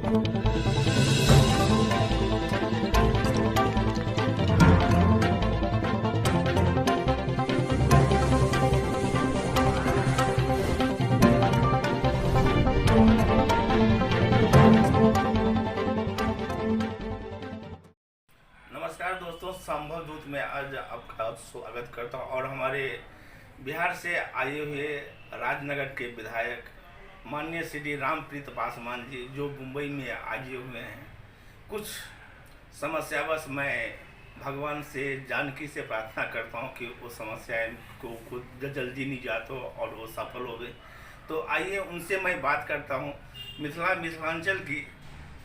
नमस्कार दोस्तों, संभव दूत में आज आपका स्वागत करता हूँ। और हमारे बिहार से आए हुए राजनगर के विधायक माननीय श्री रामप्रीत पासवान जी, जो मुंबई में आए हुए हैं, कुछ समस्यावश मैं भगवान से, जानकी से प्रार्थना करता हूँ कि वो समस्याएं को जल्दी निजात हो और वो सफल हो गए। तो आइए उनसे मैं बात करता हूँ, मिथिलांचल की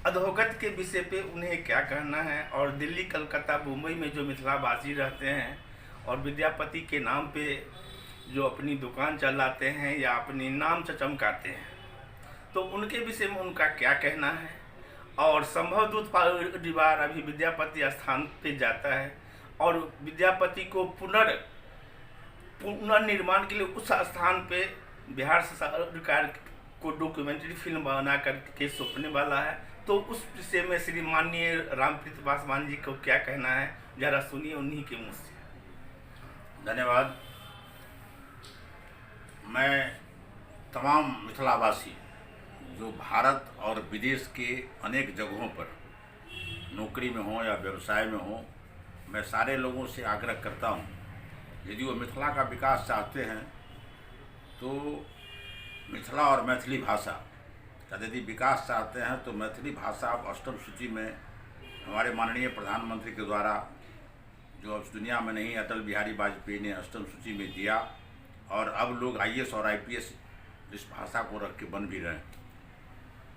अधोगति के विषय पे उन्हें क्या कहना है, और दिल्ली, कलकत्ता, मुंबई में जो मिथिलावासी रहते हैं और विद्यापति के नाम पे जो अपनी दुकान चलाते हैं या अपनी नाम चमकाते हैं, तो उनके विषय में उनका क्या कहना है। और संभव दूत परिवार अभी विद्यापति स्थान पे जाता है और विद्यापति को पुनर्निर्माण के लिए उस स्थान पे बिहार सरकार को डॉक्यूमेंट्री फिल्म बना करके सौंपने वाला है। तो उस विषय में श्री माननीय रामप्रीत पासवान जी को क्या कहना है, जरा सुनिए उन्हीं के मुँह से। धन्यवाद। मैं तमाम मिथिलावासी जो भारत और विदेश के अनेक जगहों पर नौकरी में हों या व्यवसाय में हों, मैं सारे लोगों से आग्रह करता हूं, यदि वो मिथिला का विकास चाहते हैं तो मिथिला और मैथिली भाषा का यदि विकास चाहते हैं तो मैथिली भाषा अब अष्टम सूची में हमारे माननीय प्रधानमंत्री के द्वारा, जो अब दुनिया में नहीं, अटल बिहारी वाजपेयी ने अष्टम सूची में दिया, और अब लोग IAS और IPS इस भाषा को रख के बन भी रहे हैं।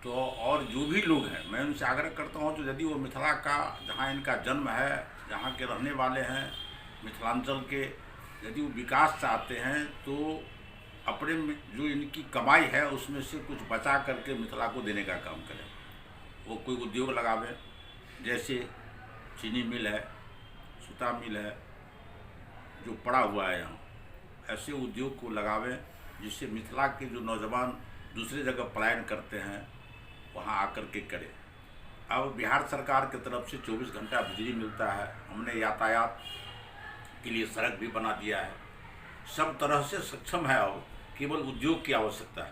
तो और जो भी लोग हैं, मैं उनसे आग्रह करता हूं, तो यदि वो मिथिला का, जहां इनका जन्म है, जहां के रहने वाले हैं, मिथिलांचल के, यदि वो विकास चाहते हैं तो अपने जो इनकी कमाई है उसमें से कुछ बचा करके मिथिला को देने का काम करें। वो कोई उद्योग लगावे, जैसे चीनी मिल है, सूता मिल है, जो पड़ा हुआ है यहाँ, ऐसे उद्योग को लगावें जिससे मिथिला के जो नौजवान दूसरे जगह पलायन करते हैं वहाँ आकर के करें। अब बिहार सरकार की तरफ से 24 घंटा बिजली मिलता है, हमने यातायात के लिए सड़क भी बना दिया है, सब तरह से सक्षम है, अब केवल उद्योग की आवश्यकता है।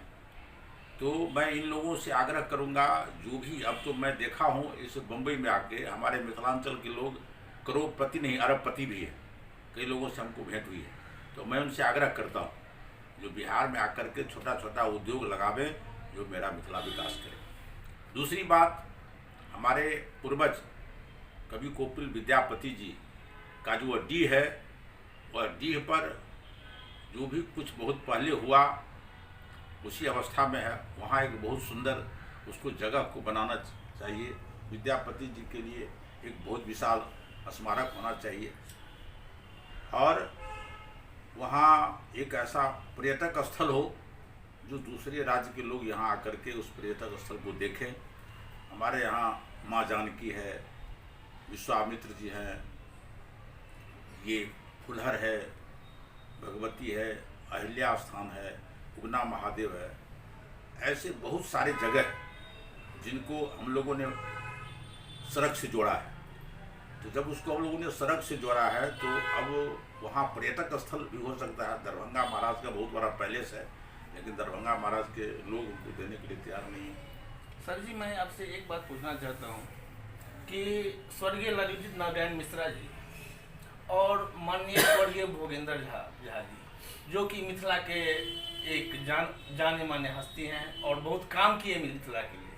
तो मैं इन लोगों से आग्रह करूंगा, जो भी, अब तो मैं देखा हूं इस मुंबई में आके हमारे मिथिलांचल के लोग करोड़पति नहीं, अरबपति भी है, कई लोगों से हमको भेंट हुई है। तो मैं उनसे आग्रह करता हूं जो बिहार में आकर के छोटा छोटा उद्योग लगावे, जो मेरा मिथिला विकास करे। दूसरी बात, हमारे पूर्वज कवि कोकिल विद्यापति जी का जो डीह है, वह डीह पर जो भी कुछ बहुत पहले हुआ उसी अवस्था में है, वहाँ एक बहुत सुंदर उसको जगह को बनाना चाहिए। विद्यापति जी के लिए एक बहुत विशाल स्मारक होना चाहिए, और वहाँ एक ऐसा पर्यटक स्थल हो जो दूसरे राज्य के लोग यहाँ आकर के उस पर्यटक स्थल को देखें। हमारे यहाँ माँ जानकी है, विश्वामित्र जी हैं, ये फुलहर है, भगवती है, अहिल्या स्थान है, उगना महादेव है, ऐसे बहुत सारे जगह जिनको हम लोगों ने सड़क से जोड़ा है। तो जब उसको हम लोगों ने सड़क से जोड़ा है तो अब वहाँ पर्यटक स्थल भी हो सकता है। दरभंगा महाराज का बहुत बड़ा पैलेस है, लेकिन दरभंगा महाराज के लोग उनको देने के लिए तैयार नहीं है। सर जी, मैं आपसे एक बात पूछना चाहता हूँ कि स्वर्गीय ललित नारायण मिश्रा जी और माननीय स्वर्गीय भोगेंद्र झा जी, जो कि मिथिला के एक जाने माने हस्ती हैं और बहुत काम किए मिथिला के लिए,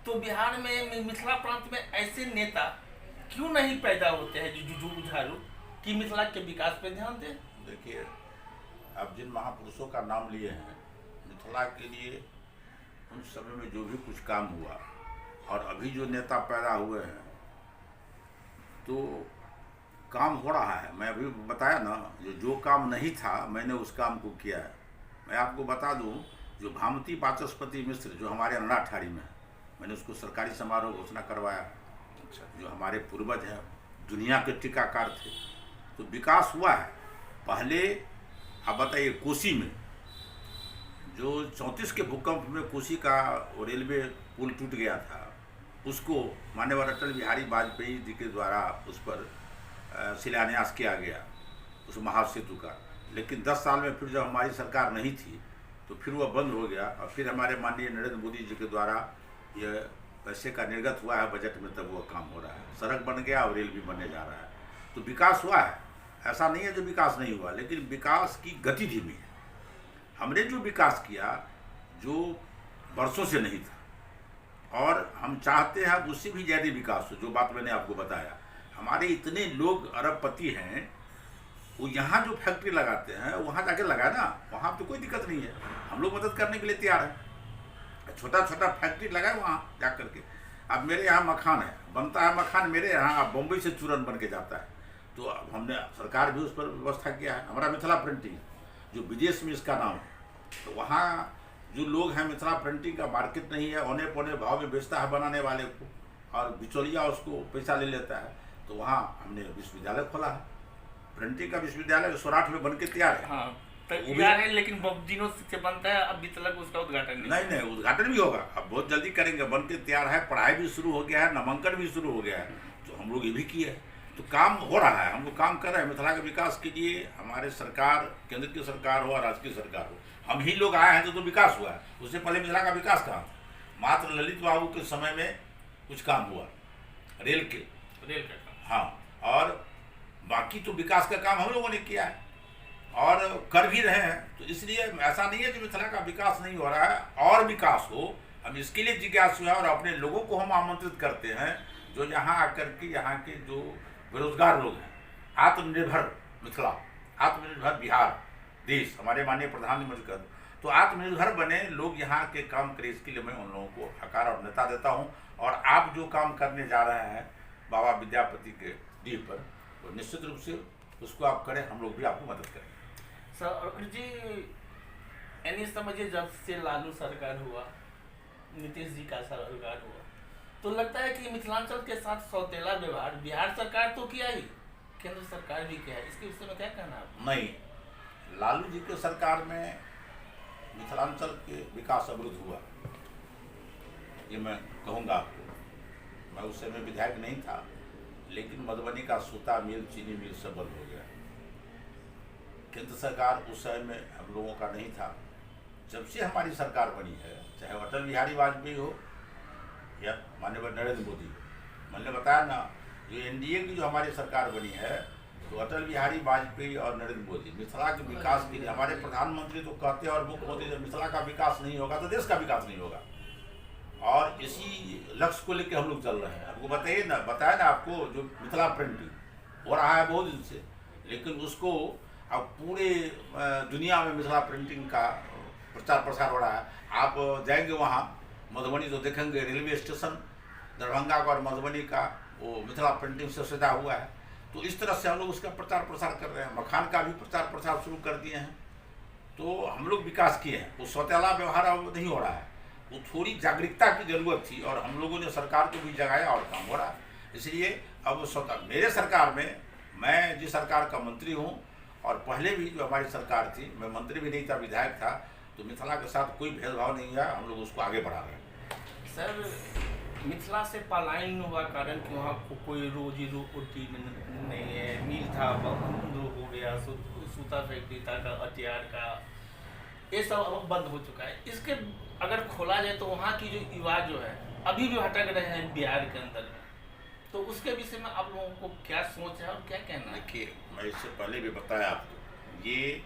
तो बिहार में, मिथिला प्रांत में ऐसे नेता क्यों नहीं पैदा होते हैं जो जुझारू कि मिथिला के विकास पे ध्यान दें? देखिए, अब जिन महापुरुषों का नाम लिए हैं मिथिला के लिए, उन समय में जो भी कुछ काम हुआ, और अभी जो नेता पैदा हुए हैं तो काम हो रहा है। मैं अभी बताया ना, जो काम नहीं था मैंने उस काम को किया है। मैं आपको बता दूं, जो भामती वाचस्पति मिश्र जो हमारे अन्नाठाड़ी में है, मैंने उसको सरकारी समारोह घोषणा करवाया। अच्छा, जो हमारे पूर्वज हैं, दुनिया के टीकाकार थे, तो विकास हुआ है। पहले आप बताइए, कोसी में जो 34 के भूकंप में कोसी का रेलवे पुल टूट गया था, उसको माननीय अटल बिहारी वाजपेयी जी के द्वारा उस पर शिलान्यास किया गया उस महासेतु का। लेकिन 10 साल में फिर जब हमारी सरकार नहीं थी तो फिर वह बंद हो गया, और फिर हमारे माननीय नरेंद्र मोदी जी के द्वारा यह पैसे का निर्गत हुआ है बजट में, तब वह काम हो रहा है। सड़क बन गया और रेल भी बनने जा रहा है, तो विकास हुआ है, ऐसा नहीं है जो विकास नहीं हुआ, लेकिन विकास की गति धीमी है। हमने जो विकास किया जो वर्षों से नहीं था, और हम चाहते हैं उससे भी ज़्यादा विकास हो। जो बात मैंने आपको बताया, हमारे इतने लोग अरबपति हैं, वो यहाँ जो फैक्ट्री लगाते हैं वहाँ जाके लगाए ना, वहाँ तो कोई दिक्कत नहीं है, हम लोग मदद करने के लिए तैयार हैं। छोटा छोटा फैक्ट्री लगाए वहाँ जा करके। अब मेरे यहाँ मखान है, बनता है मखान मेरे यहाँ, अब बम्बई से चूरन बन के जाता है, तो अब हमने सरकार भी उस पर व्यवस्था किया है। हमारा मिथिला प्रिंटिंग जो विदेश में इसका नाम है, तो वहाँ जो लोग हैं, मिथिला प्रिंटिंग का मार्केट नहीं है, औने पौने भाव में बेचता है बनाने वाले को, और बिचौलिया उसको पैसा ले लेता है, तो वहाँ हमने विश्वविद्यालय खोला है, प्रिंटिंग का विश्वविद्यालय सोराठ में बन के तैयार है। हाँ, तैयार है, लेकिन बहुत दिनों से बनता है, अभी तक उसका उद्घाटन नहीं, उद्घाटन भी होगा, अब बहुत जल्दी करेंगे, बन के तैयार है, पढ़ाई भी शुरू हो गया है, नामांकन भी शुरू हो गया है, तो हम लोग ये भी किए हैं, तो काम हो रहा है, हम लोग काम कर रहे हैं मिथिला के विकास के लिए। हमारे सरकार, केंद्र की सरकार हो और राज्य की सरकार हो, हम ही लोग आए हैं तो विकास हुआ है। उससे पहले मिथिला का विकास कहाँ था? मात्र ललित बाबू के समय में कुछ काम हुआ रेल का काम, हाँ, और बाकी तो विकास का काम हम लोगों ने किया है और कर भी रहे हैं। तो इसलिए ऐसा नहीं है कि मिथिला का विकास नहीं हो रहा है, और विकास हो, हम इसके लिए जिज्ञासु हैं, और अपने लोगों को हम आमंत्रित करते हैं जो यहाँ आकर के यहाँ के जो बेरोजगार लोग हैं, आत्मनिर्भर मिथिला, आत्मनिर्भर बिहार देश, हमारे माननीय प्रधानमंत्री का, तो आत्मनिर्भर बने लोग यहाँ के काम करें, इसके लिए मैं उन लोगों को आकार और नेता देता हूँ। और आप जो काम करने जा रहे हैं बाबा विद्यापति के डी पर, तो निश्चित रूप से उसको आप करें, हम लोग भी आपको मदद करेंगे। सर जी, यानी समझिए जब से लालू सरकार हुआ, नीतीश जी का सरकार हुआ, तो लगता है कि मिथिलांचल के साथ सौतेला व्यवहार बिहार सरकार तो किया ही, केंद्र सरकार भी किया है, इसके विषय में क्या कहना है? नहीं, लालू जी के सरकार में मिथिलांचल के विकास अवरुद्ध हुआ, ये मैं कहूँगा आपको। मैं उस समय विधायक नहीं था, लेकिन मधुबनी का सूता मिल, चीनी मिल सब बंद हो गया। केंद्र सरकार उस समय में हम लोगों का नहीं था। जब से हमारी सरकार बनी है, चाहे अटल बिहारी वाजपेयी हो या माननीय नरेंद्र मोदी, मैंने बताया ना, जो एनडीए की जो हमारी सरकार बनी है, तो अटल बिहारी वाजपेयी और नरेंद्र मोदी मिथिला के विकास के लिए, हमारे प्रधानमंत्री तो कहते हैं और मुख्यमंत्री, जब मिथिला का विकास नहीं होगा तो देश का विकास नहीं होगा, और इसी लक्ष्य को लेकर हम लोग चल रहे हैं। आपको बताया ना आपको, जो मिथिला प्रिंटिंग हो रहा है बहुत दिन से, लेकिन उसको अब पूरे दुनिया में मिथिला प्रिंटिंग का प्रचार प्रसार हो रहा है। आप जाएंगे वहाँ मधुबनी तो देखेंगे रेलवे स्टेशन दरभंगा का और मधुबनी का वो मिथिला प्रिंटिंग से सजा हुआ है। तो इस तरह से हम लोग उसका प्रचार प्रसार कर रहे हैं। मखान का भी प्रचार प्रसार शुरू कर दिए हैं। तो हम लोग विकास किए हैं। वो सौतेला व्यवहार अब नहीं हो रहा है, वो थोड़ी जागरूकता की जरूरत थी, और हम लोगों ने सरकार को भी जगाया और काम हो रहा है। इसलिए अब मेरे सरकार में, मैं जिस सरकार का मंत्री हूँ, और पहले भी जो हमारी सरकार थी, मैं मंत्री भी नहीं था, विधायक था, तो मिथिला के साथ कोई भेदभाव नहीं है, हम लोग उसको आगे बढ़ा रहे हैं। सर, मिथिला से पलायन हुआ कारण कि वहाँ को कोई रोजी रोटी नहीं है, मिल था बंद हो गया, सूता फैक्ट्री था का, हथियार का, ये सब अब बंद हो चुका है। इसके अगर खोला जाए तो वहाँ की जो युवा जो है अभी भी भटक रहे हैं बिहार के अंदर में, तो उसके विषय में आप लोगों को क्या सोच है और क्या कहना है? देखिए, मैं इससे पहले भी बताया आपको, ये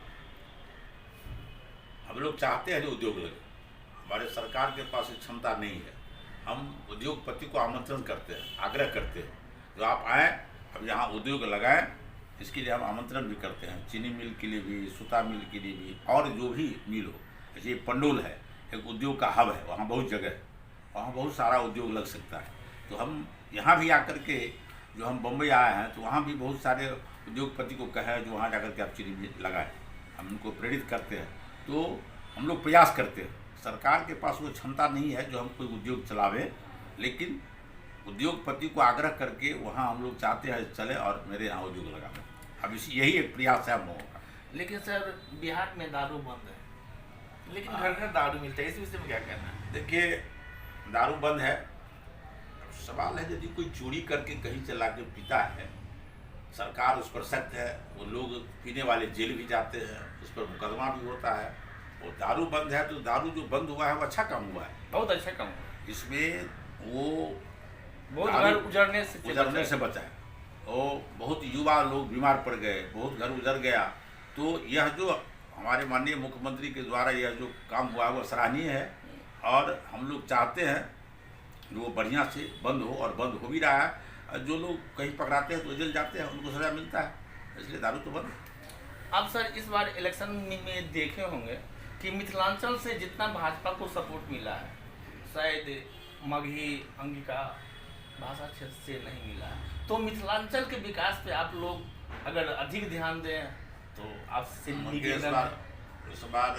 हम लोग चाहते हैं जो उद्योग लगे, हमारे सरकार के पास क्षमता नहीं है। हम उद्योगपति को आमंत्रण करते हैं, आग्रह करते हैं, जो आप आएँ, अब यहाँ उद्योग लगाएं, इसके लिए हम आमंत्रण भी करते हैं। चीनी मिल के लिए भी, सूता मिल के लिए भी, और जो भी मिल हो, जैसे पंडोल है, एक उद्योग का हब है, वहाँ बहुत जगह है, वहाँ बहुत सारा उद्योग लग सकता है। तो हम यहाँ भी आकर के, जो हम बम्बई आए हैं, तो वहाँ भी बहुत सारे उद्योगपति को कहे जो वहाँ जाकर के आप चीनी मिल लगाएं, हम उनको प्रेरित करते हैं। तो हम लोग प्रयास करते हैं। सरकार के पास वो क्षमता नहीं है जो हम कोई उद्योग चलावे, लेकिन उद्योगपति को आग्रह करके वहाँ हम लोग चाहते हैं चले और मेरे यहाँ उद्योग लगावे। अब यही एक प्रयास है हम लोगों का। लेकिन सर, बिहार में दारू बंद है, लेकिन घर घर दारू मिलता है, इस विषय में क्या कहना है? देखिए, दारू बंद है, सवाल है, यदि कोई चोरी करके कहीं से लाके पीता है, सरकार उस पर सख्त है, वो लोग पीने वाले जेल भी जाते हैं, उस पर मुकदमा भी होता है। और दारू बंद है तो दारू जो बंद हुआ है वो अच्छा काम हुआ है। बहुत अच्छा काम हुआ। इसमें वो बहुत दारू घर उजड़ने से बचा है, और बहुत युवा लोग बीमार पड़ गए, बहुत घर उजड़ गया। तो यह जो हमारे माननीय मुख्यमंत्री के द्वारा यह जो काम हुआ है वो सराहनीय है, और हम लोग चाहते हैं कि वो बढ़िया से बंद हो, और बंद हो भी रहा है। और जो लोग कहीं पकड़ाते हैं तो जेल जाते हैं, उनको सजा मिलता है, इसलिए दारू तो बंद। अब सर इस बार इलेक्शन में देखे होंगे कि मिथिलांचल से जितना भाजपा को सपोर्ट मिला है, शायद मगही अंगिका भाषा क्षेत्र से नहीं मिला है। तो मिथिलांचल के विकास पे आप लोग अगर अधिक ध्यान दें तो आपसे निवेदन है। इस बार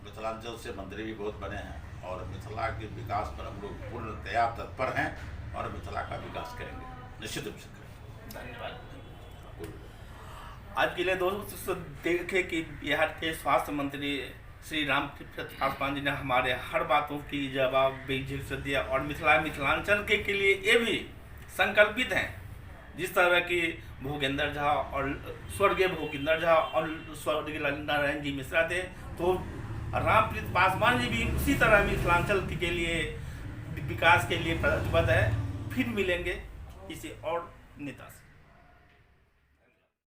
मिथिलांचल से मंत्री भी बहुत बने हैं, और मिथिला के विकास पर हम लोग पूर्णतया तत्पर हैं, और मिथिला का विकास करेंगे, निश्चित रूप से करेंगे। धन्यवाद। आज के लिए दोस्तों देखे कि बिहार के स्वास्थ्य मंत्री श्री रामप्रीत पासवान जी ने हमारे हर बातों की जवाब बेझिझक से दिया, और मिथिलांचल के लिए ये भी संकल्पित हैं, जिस तरह की भूपेंद्र झा और स्वर्गीय भूपेंद्र झा और स्वर्गीय नारायण जी मिश्रा थे, तो रामप्रीत पासवान जी भी उसी तरह मिथिलांचल के लिए विकास के लिए प्रतिबद्ध है। फिर मिलेंगे किसी और नेता से।